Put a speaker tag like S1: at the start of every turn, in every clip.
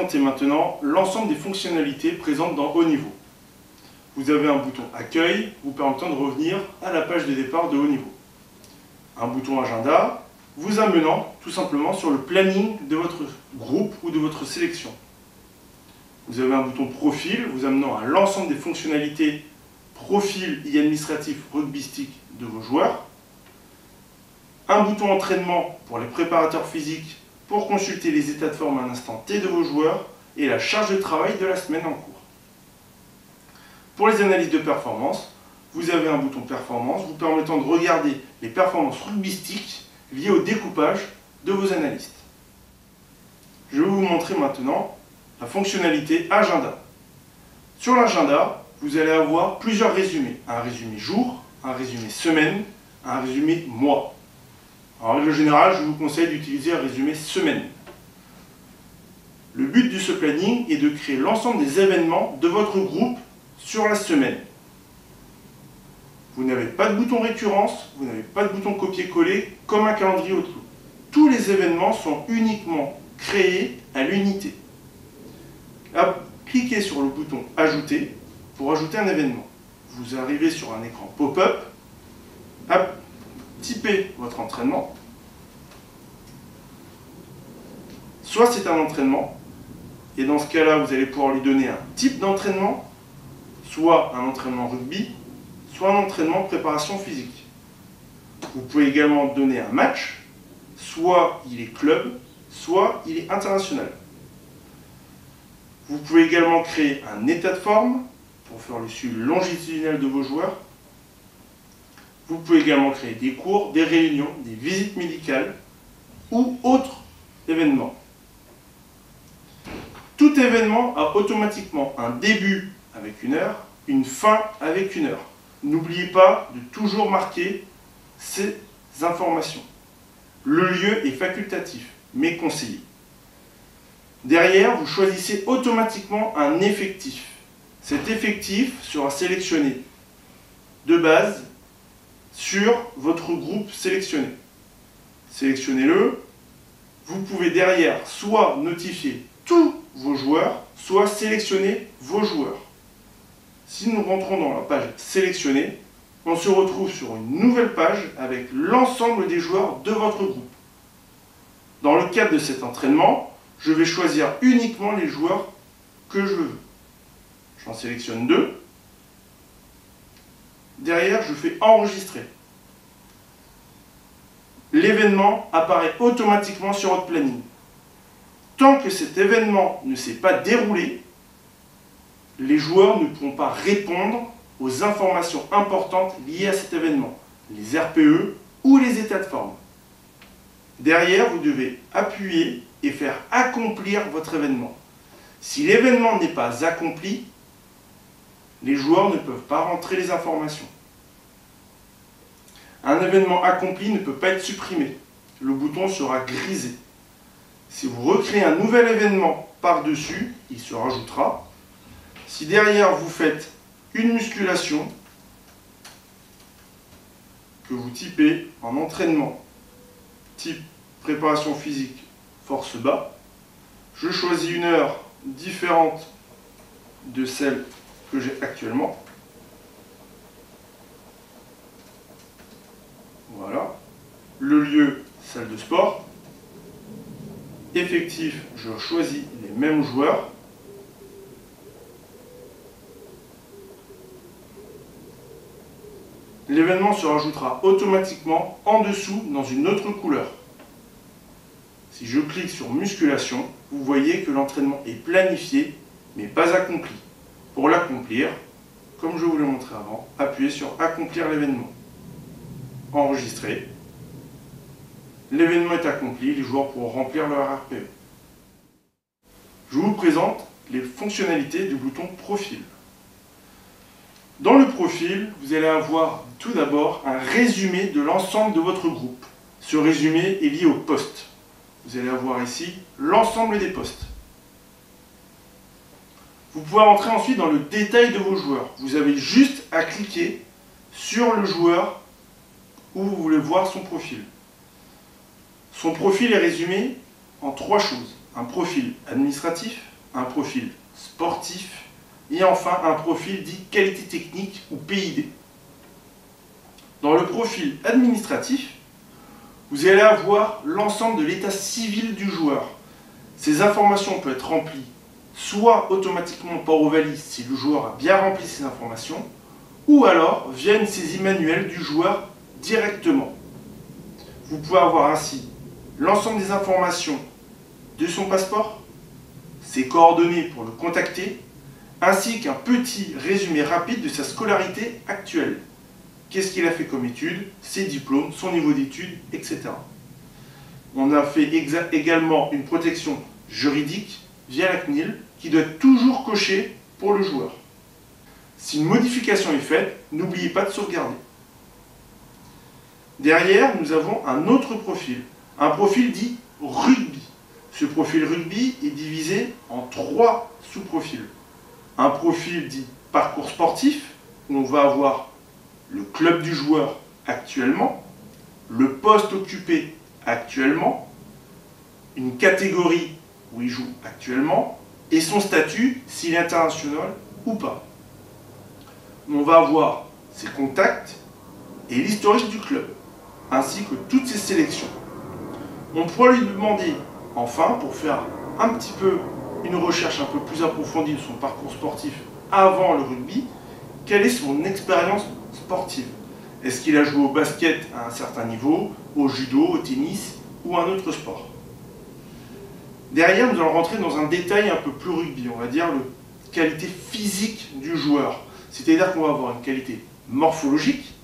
S1: présenter maintenant l'ensemble des fonctionnalités présentes dans Haut Niveau. Vous avez un bouton Accueil vous permettant de revenir à la page de départ de Haut Niveau. Un bouton Agenda vous amenant tout simplement sur le planning de votre groupe ou de votre sélection. Vous avez un bouton Profil vous amenant à l'ensemble des fonctionnalités profil et administratif rugbystique de vos joueurs. Un bouton Entraînement pour les préparateurs physiques pour consulter les états de forme à un instant T de vos joueurs et la charge de travail de la semaine en cours. Pour les analyses de performance, vous avez un bouton Performance vous permettant de regarder les performances rugbystiques liées au découpage de vos analystes. Je vais vous montrer maintenant la fonctionnalité Agenda. Sur l'agenda, vous allez avoir plusieurs résumés. Un résumé jour, un résumé semaine, un résumé mois. En règle générale, je vous conseille d'utiliser un résumé semaine. Le but de ce planning est de créer l'ensemble des événements de votre groupe sur la semaine. Vous n'avez pas de bouton récurrence, vous n'avez pas de bouton copier-coller comme un calendrier Outlook. Tous les événements sont uniquement créés à l'unité. Cliquez sur le bouton Ajouter pour ajouter un événement. Vous arrivez sur un écran pop-up. Typez votre entraînement. Soit c'est un entraînement, et dans ce cas-là, vous allez pouvoir lui donner un type d'entraînement, soit un entraînement rugby, soit un entraînement préparation physique. Vous pouvez également donner un match, soit il est club, soit il est international. Vous pouvez également créer un état de forme pour faire le suivi longitudinal de vos joueurs. Vous pouvez également créer des cours, des réunions, des visites médicales ou autres événements. Tout événement a automatiquement un début avec une heure, une fin avec une heure. N'oubliez pas de toujours marquer ces informations. Le lieu est facultatif, mais conseillé. Derrière, vous choisissez automatiquement un effectif. Cet effectif sera sélectionné de base sur votre groupe sélectionné. Sélectionnez-le. Vous pouvez derrière soit notifier tous vos joueurs, soit sélectionner vos joueurs. Si nous rentrons dans la page sélectionnée, on se retrouve sur une nouvelle page avec l'ensemble des joueurs de votre groupe. Dans le cadre de cet entraînement, je vais choisir uniquement les joueurs que je veux. J'en sélectionne 2. Derrière, je fais enregistrer. L'événement apparaît automatiquement sur votre planning. Tant que cet événement ne s'est pas déroulé, les joueurs ne pourront pas répondre aux informations importantes liées à cet événement, les RPE ou les états de forme. Derrière, vous devez appuyer et faire accomplir votre événement. Si l'événement n'est pas accompli, les joueurs ne peuvent pas rentrer les informations. Un événement accompli ne peut pas être supprimé. Le bouton sera grisé. Si vous recréez un nouvel événement par-dessus, il se rajoutera. Si derrière vous faites une musculation, que vous typez en entraînement, type préparation physique, force bas, je choisis une heure différente de celle que j'ai actuellement. Voilà. Le lieu, salle de sport. Effectif, je choisis les mêmes joueurs. L'événement se rajoutera automatiquement en dessous dans une autre couleur. Si je clique sur musculation, vous voyez que l'entraînement est planifié mais pas accompli. Pour l'accomplir, comme je vous l'ai montré avant, appuyez sur accomplir l'événement. Enregistrer. L'événement est accompli, les joueurs pourront remplir leur RPE. Je vous présente les fonctionnalités du bouton Profil. Dans le profil, vous allez avoir tout d'abord un résumé de l'ensemble de votre groupe. Ce résumé est lié aux postes. Vous allez avoir ici l'ensemble des postes. Vous pouvez entrer ensuite dans le détail de vos joueurs. Vous avez juste à cliquer sur le joueur où vous voulez voir son profil. Son profil est résumé en 3 choses. Un profil administratif, un profil sportif et enfin un profil dit qualité technique ou PID. Dans le profil administratif, vous allez avoir l'ensemble de l'état civil du joueur. Ces informations peuvent être remplies soit automatiquement par Ovalis si le joueur a bien rempli ces informations, ou alors via une saisie manuelle du joueur directement. Vous pouvez avoir ainsi l'ensemble des informations de son passeport, ses coordonnées pour le contacter, ainsi qu'un petit résumé rapide de sa scolarité actuelle. Qu'est-ce qu'il a fait comme études, ses diplômes, son niveau d'études, etc. On a fait également une protection juridique via la CNIL qui doit être toujours cochée pour le joueur. Si une modification est faite, n'oubliez pas de sauvegarder. Derrière, nous avons un autre profil, un profil dit rugby. Ce profil rugby est divisé en 3 sous-profils. Un profil dit parcours sportif, où on va avoir le club du joueur actuellement, le poste occupé actuellement, une catégorie où il joue actuellement, et son statut, s'il est international ou pas. On va avoir ses contacts et l'historique du club, ainsi que toutes ses sélections. On pourra lui demander, enfin, pour faire un petit peu une recherche un peu plus approfondie de son parcours sportif avant le rugby, quelle est son expérience sportive. Est-ce qu'il a joué au basket à un certain niveau, au judo, au tennis ou à un autre sport? Derrière, nous allons rentrer dans un détail un peu plus rugby, on va dire la qualité physique du joueur. C'est-à-dire qu'on va avoir une qualité morphologique,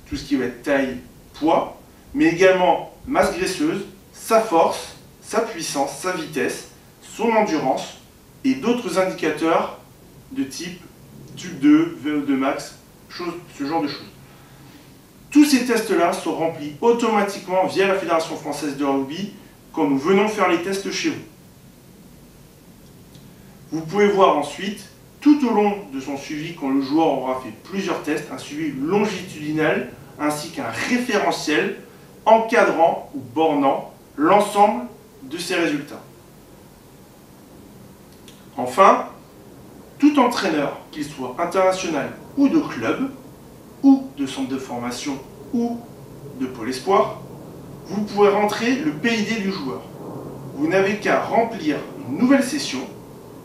S1: tout ce qui va être taille, poids, mais également masse graisseuse, sa force, sa puissance, sa vitesse, son endurance et d'autres indicateurs de type tube 2, VO2 max, ce genre de choses. Tous ces tests-là sont remplis automatiquement via la Fédération française de rugby quand nous venons faire les tests chez vous. Vous pouvez voir ensuite, tout au long de son suivi, quand le joueur aura fait plusieurs tests, un suivi longitudinal ainsi qu'un référentiel encadrant ou bornant l'ensemble de ses résultats. Enfin, tout entraîneur, qu'il soit international ou de club, ou de centre de formation, ou de pôle espoir, vous pourrez rentrer le PID du joueur. Vous n'avez qu'à remplir une nouvelle session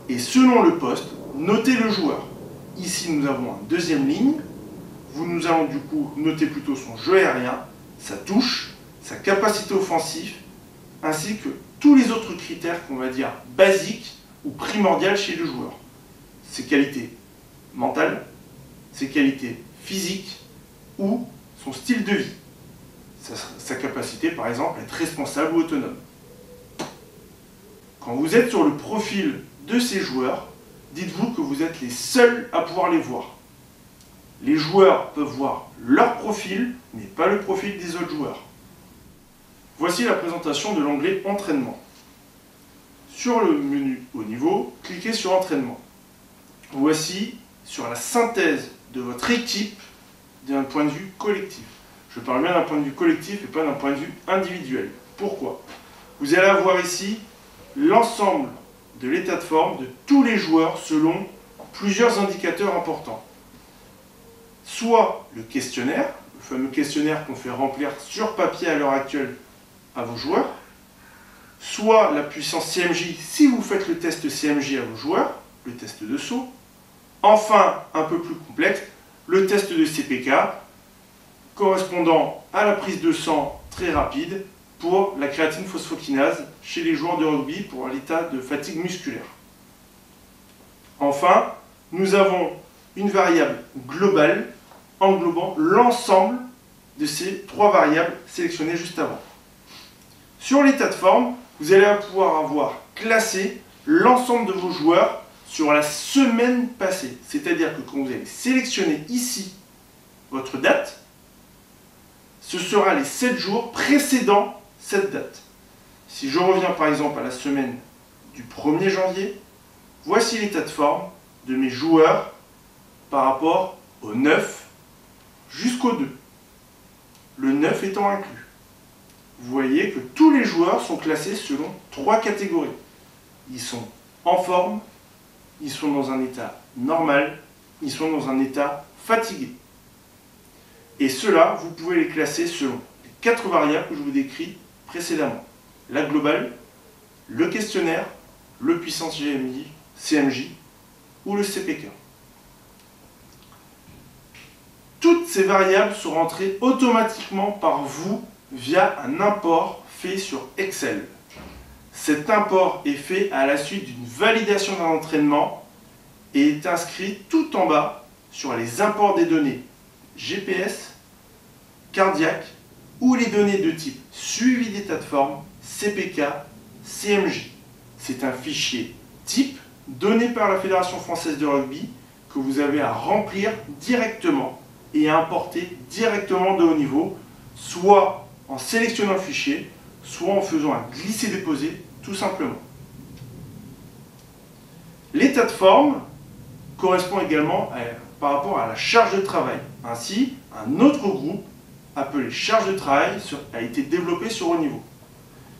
S1: et selon le poste, noter le joueur. Ici, nous avons une deuxième ligne. Nous allons du coup noter plutôt son jeu aérien, sa touche, sa capacité offensive, ainsi que tous les autres critères qu'on va dire basiques ou primordiales chez le joueur. Ses qualités mentales, ses qualités physiques ou son style de vie. Sa capacité par exemple à être responsable ou autonome. Quand vous êtes sur le profil de ces joueurs, dites-vous que vous êtes les seuls à pouvoir les voir. Les joueurs peuvent voir leur profil, mais pas le profil des autres joueurs. Voici la présentation de l'onglet Entraînement. Sur le menu Haut niveau, cliquez sur Entraînement. Voici sur la synthèse de votre équipe d'un point de vue collectif. Je parle bien d'un point de vue collectif et pas d'un point de vue individuel. Pourquoi? Vous allez avoir ici l'ensemble de l'état de forme de tous les joueurs selon plusieurs indicateurs importants. Soit le questionnaire, le fameux questionnaire qu'on fait remplir sur papier à l'heure actuelle à vos joueurs, soit la puissance CMJ si vous faites le test CMJ à vos joueurs, le test de saut, enfin un peu plus complexe, le test de CPK correspondant à la prise de sang très rapide pour la créatine phosphokinase chez les joueurs de rugby pour l'état de fatigue musculaire. Enfin, nous avons une variable globale englobant l'ensemble de ces 3 variables sélectionnées juste avant. Sur l'état de forme, vous allez pouvoir avoir classé l'ensemble de vos joueurs sur la semaine passée. C'est-à-dire que quand vous allez sélectionner ici votre date, ce sera les 7 jours précédant cette date. Si je reviens par exemple à la semaine du 1er janvier, voici l'état de forme de mes joueurs par rapport au 9 jusqu'au 2. Le 9 étant inclus. Vous voyez que tous les joueurs sont classés selon 3 catégories. Ils sont en forme, ils sont dans un état normal, ils sont dans un état fatigué. Et ceux-là, vous pouvez les classer selon les 4 variables que je vous décris précédemment. La globale, le questionnaire, le puissance CMJ ou le CPK. Toutes ces variables sont rentrées automatiquement par vous via un import fait sur Excel. Cet import est fait à la suite d'une validation d'un entraînement et est inscrit tout en bas sur les imports des données GPS, cardiaque ou les données de type suivi d'état de forme, CPK, CMJ. C'est un fichier type donné par la Fédération française de rugby que vous avez à remplir directement et à importer directement de haut niveau, soit en sélectionnant le fichier, soit en faisant un glisser-déposer tout simplement. L'état de forme correspond également par rapport à la charge de travail. Ainsi, un autre groupe appelé charge de travail a été développé sur haut niveau.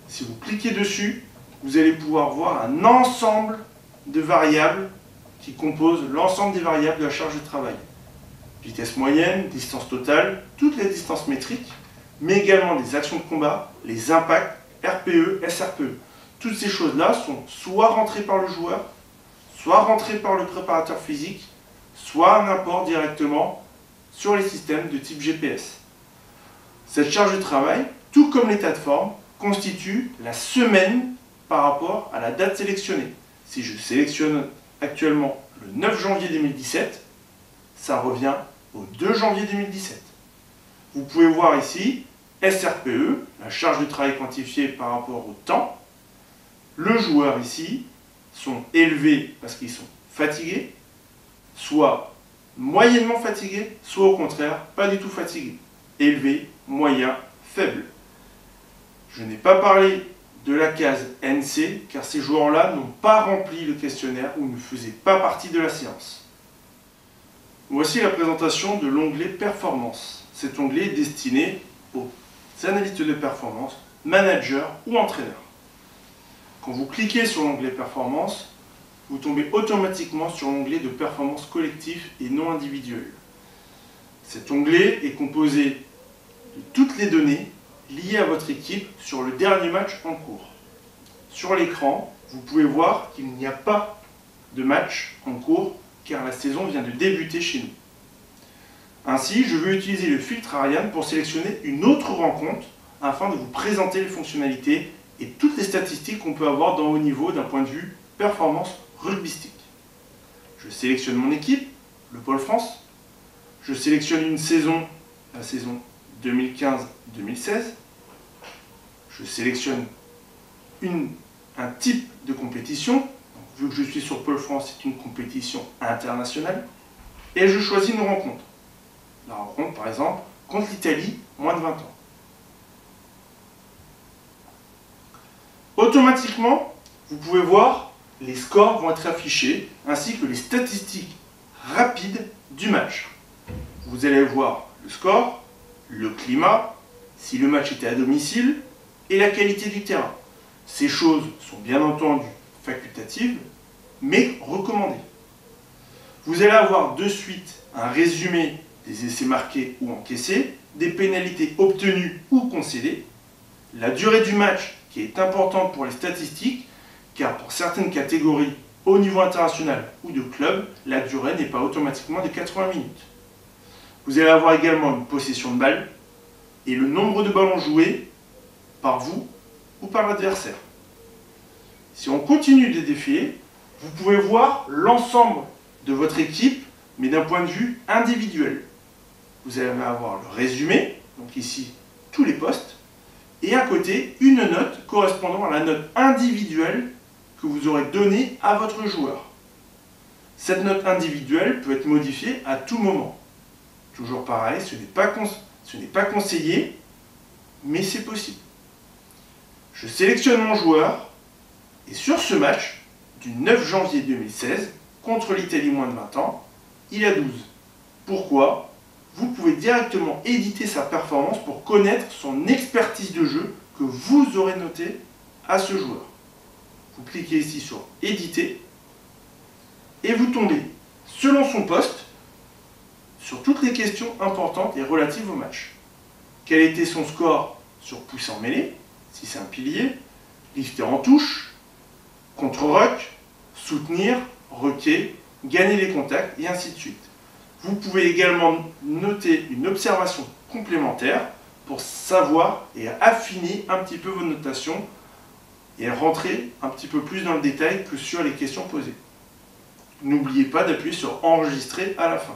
S1: Si vous cliquez dessus, vous allez pouvoir voir un ensemble de variables qui composent l'ensemble des variables de la charge de travail. Vitesse moyenne, distance totale, toutes les distances métriques, mais également des actions de combat, les impacts, RPE, SRPE. Toutes ces choses-là sont soit rentrées par le joueur, soit rentrées par le préparateur physique, soit un import directement sur les systèmes de type GPS. Cette charge de travail, tout comme l'état de forme, constitue la semaine par rapport à la date sélectionnée. Si je sélectionne actuellement le 9 janvier 2017, ça revient au 2 janvier 2017. Vous pouvez voir ici SRPE, la charge de travail quantifiée par rapport au temps. Le joueur ici sont élevés parce qu'ils sont fatigués, soit moyennement fatigués, soit au contraire pas du tout fatigués. Élevé, moyen, faible. Je n'ai pas parlé de la case NC car ces joueurs-là n'ont pas rempli le questionnaire ou ne faisaient pas partie de la séance. Voici la présentation de l'onglet Performance. Cet onglet est destiné aux analystes de performance, managers ou entraîneurs. Quand vous cliquez sur l'onglet Performance, vous tombez automatiquement sur l'onglet de performance collective et non individuelle. Cet onglet est composé de toutes les données liées à votre équipe sur le dernier match en cours. Sur l'écran, vous pouvez voir qu'il n'y a pas de match en cours car la saison vient de débuter chez nous. Ainsi, je vais utiliser le filtre Ariane pour sélectionner une autre rencontre afin de vous présenter les fonctionnalités et toutes les statistiques qu'on peut avoir dans haut niveau d'un point de vue performance rugbystique. Je sélectionne mon équipe, le Pôle France. Je sélectionne une saison, la saison 2015-2016. Je sélectionne un type de compétition. Donc, vu que je suis sur Pôle France, c'est une compétition internationale. Et je choisis une rencontre. La rencontre, par exemple, contre l'Italie, moins de 20 ans. Automatiquement, vous pouvez voir, les scores vont être affichés, ainsi que les statistiques rapides du match. Vous allez voir le score, le climat, si le match était à domicile, et la qualité du terrain. Ces choses sont bien entendu facultatives, mais recommandées. Vous allez avoir de suite un résumé des essais marqués ou encaissés, des pénalités obtenues ou concédées, la durée du match qui est importante pour les statistiques, car pour certaines catégories au niveau international ou de club, la durée n'est pas automatiquement de 80 minutes. Vous allez avoir également une possession de balle et le nombre de ballons joués par vous ou par l'adversaire. Si on continue de défiler, vous pouvez voir l'ensemble de votre équipe, mais d'un point de vue individuel. Vous allez avoir le résumé, donc ici tous les postes, et à côté une note correspondant à la note individuelle que vous aurez donnée à votre joueur. Cette note individuelle peut être modifiée à tout moment. Toujours pareil, ce n'est pas conseillé, mais c'est possible. Je sélectionne mon joueur, et sur ce match du 9 janvier 2016, contre l'Italie moins de 20 ans, il a 12. Pourquoi ? Vous pouvez directement éditer sa performance pour connaître son expertise de jeu que vous aurez noté à ce joueur. Vous cliquez ici sur éditer. et vous tombez, selon son poste, sur toutes les questions importantes et relatives au match. Quel était son score sur poussé en mêlée, si c'est un pilier, lifté en touche, contre-ruck, soutenir, rucker, gagner les contacts, et ainsi de suite. Vous pouvez également noter une observation complémentaire pour savoir et affiner un petit peu vos notations et rentrer un petit peu plus dans le détail que sur les questions posées. N'oubliez pas d'appuyer sur enregistrer à la fin.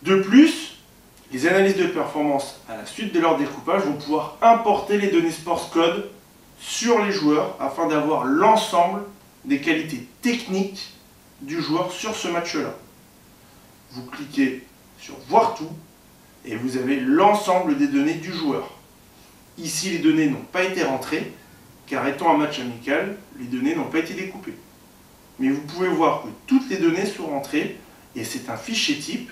S1: De plus, les analystes de performance à la suite de leur découpage vont pouvoir importer les données SportsCode sur les joueurs afin d'avoir l'ensemble des qualités techniques du joueur sur ce match-là. Vous cliquez sur voir tout et vous avez l'ensemble des données du joueur. Ici, les données n'ont pas été rentrées car étant un match amical, les données n'ont pas été découpées. Mais vous pouvez voir que toutes les données sont rentrées et c'est un fichier type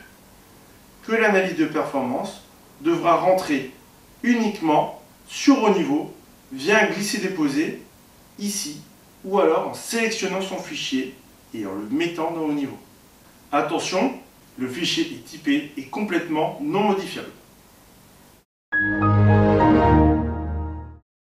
S1: que l'analyse de performance devra rentrer uniquement sur haut niveau via un glisser-déposer ici ou alors en sélectionnant son fichier et en le mettant dans haut niveau. Attention, le fichier est typé et complètement non modifiable.